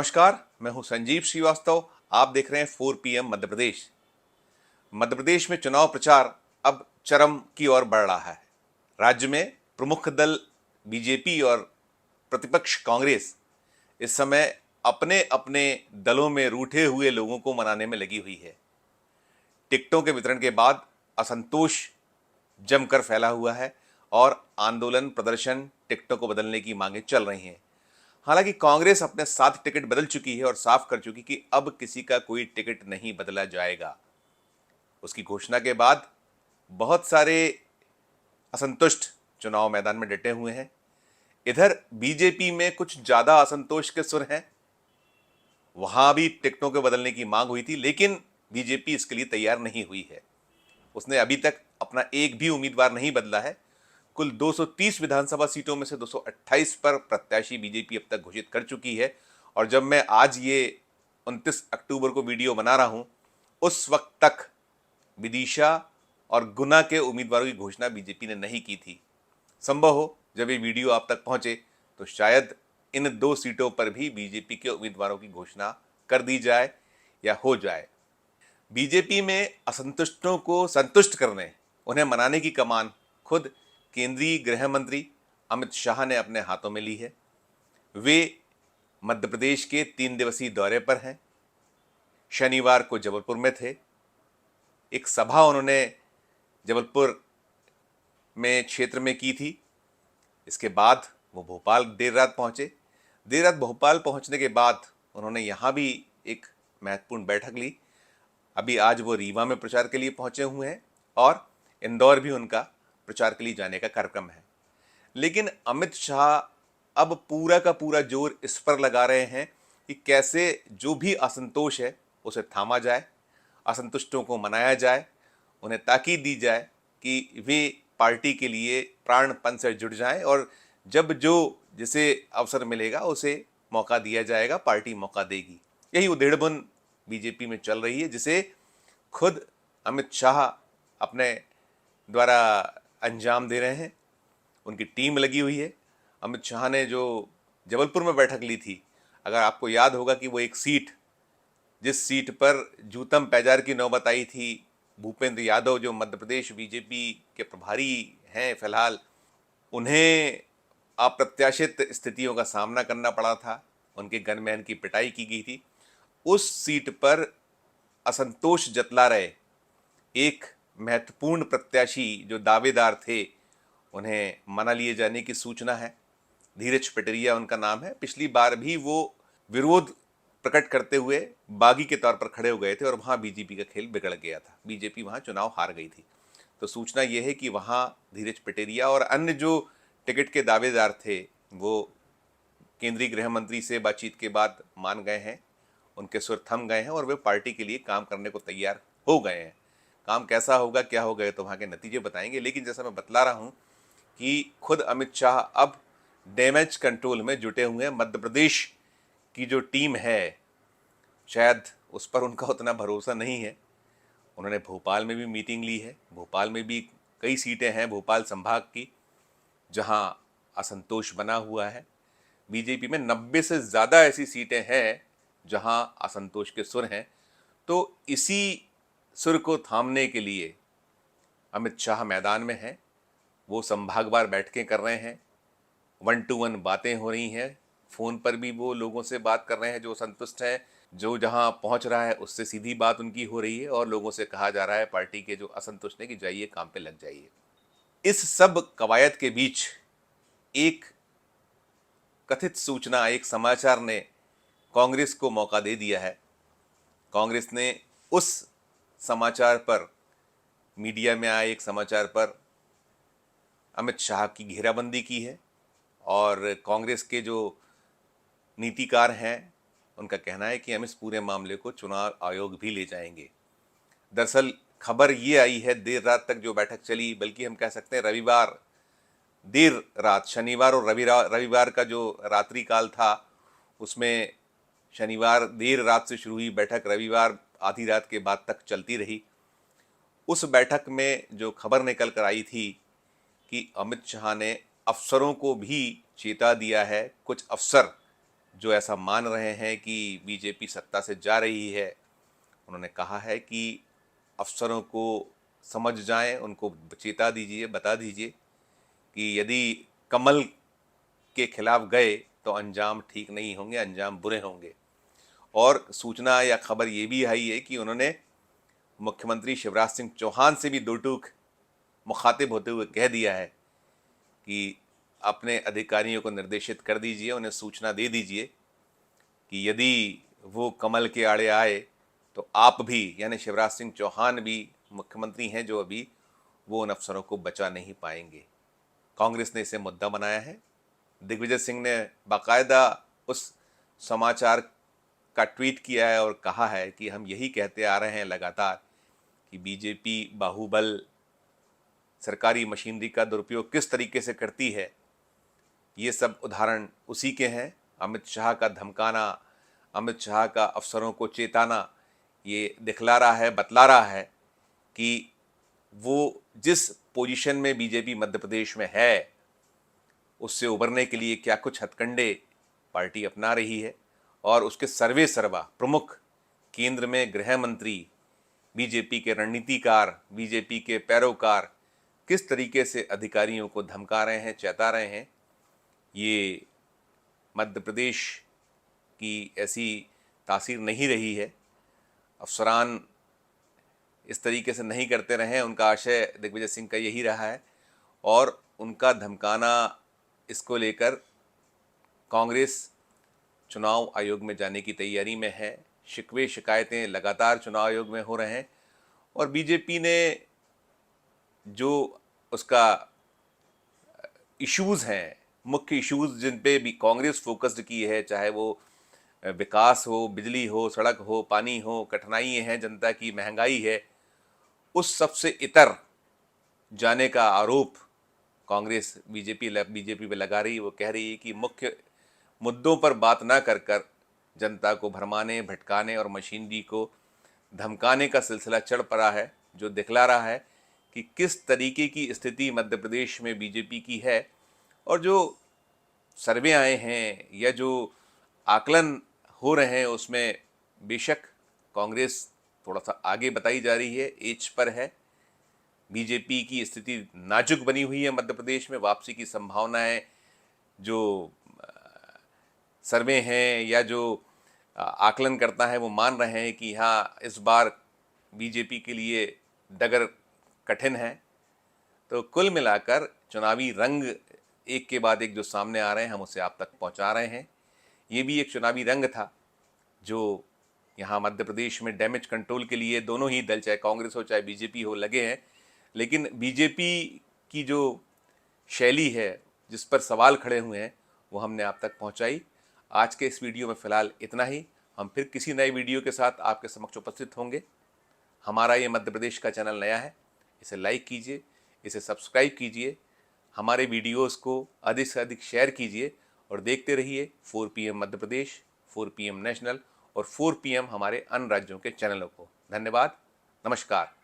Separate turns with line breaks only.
नमस्कार, मैं हूं संजीव श्रीवास्तव। आप देख रहे हैं 4 PM मध्य प्रदेश। मध्य प्रदेश में चुनाव प्रचार अब चरम की ओर बढ़ रहा है। राज्य में प्रमुख दल बीजेपी और प्रतिपक्ष कांग्रेस इस समय अपने अपने दलों में रूठे हुए लोगों को मनाने में लगी हुई है। टिकटों के वितरण के बाद असंतोष जमकर फैला हुआ है और आंदोलन, प्रदर्शन, टिकटों को बदलने की मांगे चल रही हैं। हालांकि कांग्रेस अपने 7 टिकट बदल चुकी है और साफ कर चुकी कि अब किसी का कोई टिकट नहीं बदला जाएगा। उसकी घोषणा के बाद बहुत सारे असंतुष्ट चुनाव मैदान में डटे हुए हैं। इधर बीजेपी में कुछ ज्यादा असंतोष के सुर हैं। वहां भी टिकटों के बदलने की मांग हुई थी, लेकिन बीजेपी इसके लिए तैयार नहीं हुई है। उसने अभी तक अपना एक भी उम्मीदवार नहीं बदला है। कुल 230 विधानसभा सीटों में से 228 पर प्रत्याशी बीजेपी अब तक घोषित कर चुकी है। और जब मैं आज ये 29 अक्टूबर को वीडियो बना रहा हूं, उस वक्त तक विदिशा और गुना के उम्मीदवारों की घोषणा बीजेपी ने नहीं की थी। संभव हो जब ये वीडियो आप तक पहुंचे तो शायद इन 2 सीटों पर भी बीजेपी के उम्मीदवारों की घोषणा कर दी जाए या हो जाए। बीजेपी में असंतुष्टों को संतुष्ट करने, उन्हें मनाने की कमान खुद केंद्रीय गृह मंत्री अमित शाह ने अपने हाथों में ली है। वे मध्य प्रदेश के 3 दिवसीय दौरे पर हैं। शनिवार को जबलपुर में थे। एक सभा उन्होंने जबलपुर में क्षेत्र में की थी। इसके बाद वो भोपाल देर रात पहुंचे। देर रात भोपाल पहुंचने के बाद उन्होंने यहाँ भी एक महत्वपूर्ण बैठक ली। अभी आज वो रीवा में प्रचार के लिए पहुंचे हुए हैं और इंदौर भी उनका प्रचार के लिए जाने का कार्यक्रम है। लेकिन अमित शाह अब पूरा का पूरा जोर इस पर लगा रहे हैं कि कैसे जो भी असंतोष है उसे थामा जाए, असंतुष्टों को मनाया जाए, उन्हें ताकीद दी जाए कि वे पार्टी के लिए प्राणपण से जुट जाएं और जब जो जिसे अवसर मिलेगा उसे मौका दिया जाएगा, पार्टी मौका देगी। यही उधेड़बुन बीजेपी में चल रही है, जिसे खुद अमित शाह अपने द्वारा अंजाम दे रहे हैं। उनकी टीम लगी हुई है। अमित शाह ने जो जबलपुर में बैठक ली थी, अगर आपको याद होगा कि वो एक सीट, जिस सीट पर जूतम पैजार की नौबत आई थी, भूपेंद्र यादव जो मध्य प्रदेश बीजेपी के प्रभारी हैं फिलहाल, उन्हें अप्रत्याशित स्थितियों का सामना करना पड़ा था। उनके गनमैन की पिटाई की गई थी। उस सीट पर असंतोष जतला रहे एक महत्वपूर्ण प्रत्याशी जो दावेदार थे, उन्हें मना लिए जाने की सूचना है। धीरज पटेरिया उनका नाम है। पिछली बार भी वो विरोध प्रकट करते हुए बागी के तौर पर खड़े हो गए थे और वहां बीजेपी का खेल बिगड़ गया था। बीजेपी वहां चुनाव हार गई थी। तो सूचना यह है कि वहां धीरज पटेरिया और अन्य जो टिकट के दावेदार थे वो केंद्रीय गृह मंत्री से बातचीत के बाद मान गए हैं। उनके सुर थम गए हैं और वे पार्टी के लिए काम करने को तैयार हो गए हैं। काम कैसा होगा, क्या होगा, तो वहाँ के नतीजे बताएंगे। लेकिन जैसा मैं बतला रहा हूँ कि खुद अमित शाह अब डैमेज कंट्रोल में जुटे हुए हैं। मध्य प्रदेश की जो टीम है, शायद उस पर उनका उतना भरोसा नहीं है। उन्होंने भोपाल में भी मीटिंग ली है। भोपाल में भी कई सीटें हैं भोपाल संभाग की जहां असंतोष बना हुआ है। बीजेपी में 90 से ज़्यादा ऐसी सीटें हैं जहां असंतोष के सुर हैं। तो इसी सुर को थामने के लिए अमित शाह मैदान में हैं। वो संभागवार बैठकें कर रहे हैं, 1 to 1 बातें हो रही हैं। फ़ोन पर भी वो लोगों से बात कर रहे हैं जो संतुष्ट हैं। जो जहां पहुंच रहा है उससे सीधी बात उनकी हो रही है और लोगों से कहा जा रहा है, पार्टी के जो असंतुष्ट हैं, कि जाइए काम पे लग जाइए। इस सब कवायद के बीच एक कथित सूचना, एक समाचार ने कांग्रेस को मौका दे दिया है। कांग्रेस ने उस समाचार पर, मीडिया में आए एक समाचार पर अमित शाह की घेराबंदी की है और कांग्रेस के जो नीतिकार हैं उनका कहना है कि हम इस पूरे मामले को चुनाव आयोग भी ले जाएंगे। दरअसल खबर ये आई है, देर रात तक जो बैठक चली, बल्कि हम कह सकते हैं रविवार देर रात, शनिवार और रविवार का जो रात्रि काल था, उसमें शनिवार देर रात से शुरू हुई बैठक रविवार आधी रात के बाद तक चलती रही। उस बैठक में जो खबर निकल कर आई थी कि अमित शाह ने अफसरों को भी चेता दिया है। कुछ अफसर जो ऐसा मान रहे हैं कि बीजेपी सत्ता से जा रही है, उन्होंने कहा है कि अफसरों को समझ जाएं, उनको चेता दीजिए, बता दीजिए कि यदि कमल के खिलाफ गए तो अंजाम ठीक नहीं होंगे, अंजाम बुरे होंगे। और सूचना या खबर ये भी आई है कि उन्होंने मुख्यमंत्री शिवराज सिंह चौहान से भी दो टूक मुखातिब होते हुए कह दिया है कि अपने अधिकारियों को निर्देशित कर दीजिए, उन्हें सूचना दे दीजिए कि यदि वो कमल के आड़े आए तो आप भी, यानी शिवराज सिंह चौहान भी मुख्यमंत्री हैं जो अभी, वो उन अफसरों को बचा नहीं पाएंगे। कांग्रेस ने इसे मुद्दा बनाया है। दिग्विजय सिंह ने बाकायदा उस समाचार का ट्वीट किया है और कहा है कि हम यही कहते आ रहे हैं लगातार कि बीजेपी बाहुबल सरकारी मशीनरी का दुरुपयोग किस तरीके से करती है। ये सब उदाहरण उसी के हैं। अमित शाह का धमकाना, अमित शाह का अफसरों को चेताना, ये दिखला रहा है, बतला रहा है कि वो जिस पोजीशन में बीजेपी मध्य प्रदेश में है, उससे उबरने के लिए क्या कुछ हथकंडे पार्टी अपना रही है। और उसके सर्वे सर्वा प्रमुख केंद्र में गृह मंत्री, बीजेपी के रणनीतिकार, बीजेपी के पैरोकार किस तरीके से अधिकारियों को धमका रहे हैं, चेता रहे हैं। ये मध्य प्रदेश की ऐसी तासीर नहीं रही है। अफसरान इस तरीके से नहीं करते रहे, उनका आशय दिग्विजय सिंह का यही रहा है। और उनका धमकाना, इसको लेकर कांग्रेस चुनाव आयोग में जाने की तैयारी में है। शिकवे शिकायतें लगातार चुनाव आयोग में हो रहे हैं और बीजेपी ने जो उसका इश्यूज़ हैं, मुख्य इश्यूज़ जिन पे भी कांग्रेस फोकस्ड की है, चाहे वो विकास हो, बिजली हो, सड़क हो, पानी हो, कठिनाई हैं जनता की, महंगाई है, उस सबसे इतर जाने का आरोप कांग्रेस बीजेपी पे लगा रही है। वो कह रही है कि मुख्य मुद्दों पर बात ना कर कर जनता को भरमाने, भटकाने और मशीनरी को धमकाने का सिलसिला चढ़ पड़ा है, जो दिखला रहा है कि किस तरीके की स्थिति मध्य प्रदेश में बीजेपी की है। और जो सर्वे आए हैं या जो आकलन हो रहे हैं, उसमें बेशक कांग्रेस थोड़ा सा आगे बताई जा रही है, एज पर है। बीजेपी की स्थिति नाजुक बनी हुई है मध्य प्रदेश में। वापसी की संभावनाएं जो सर्वे हैं या जो आकलन करता है वो मान रहे हैं कि हाँ, इस बार बीजेपी के लिए डगर कठिन है। तो कुल मिलाकर चुनावी रंग एक के बाद एक जो सामने आ रहे हैं, हम उसे आप तक पहुंचा रहे हैं। ये भी एक चुनावी रंग था जो यहाँ मध्य प्रदेश में डैमेज कंट्रोल के लिए दोनों ही दल, चाहे कांग्रेस हो चाहे बीजेपी हो, लगे हैं। लेकिन बीजेपी की जो शैली है, जिस पर सवाल खड़े हुए हैं, वो हमने आप तक पहुंचाई। आज के इस वीडियो में फ़िलहाल इतना ही। हम फिर किसी नए वीडियो के साथ आपके समक्ष उपस्थित होंगे। हमारा ये मध्य प्रदेश का चैनल नया है, इसे लाइक कीजिए, इसे सब्सक्राइब कीजिए, हमारे वीडियोस को अधिक से अधिक शेयर कीजिए और देखते रहिए 4 PM Madhya Pradesh, 4 PM national और 4 PM हमारे अन्य राज्यों के चैनलों को। धन्यवाद, नमस्कार।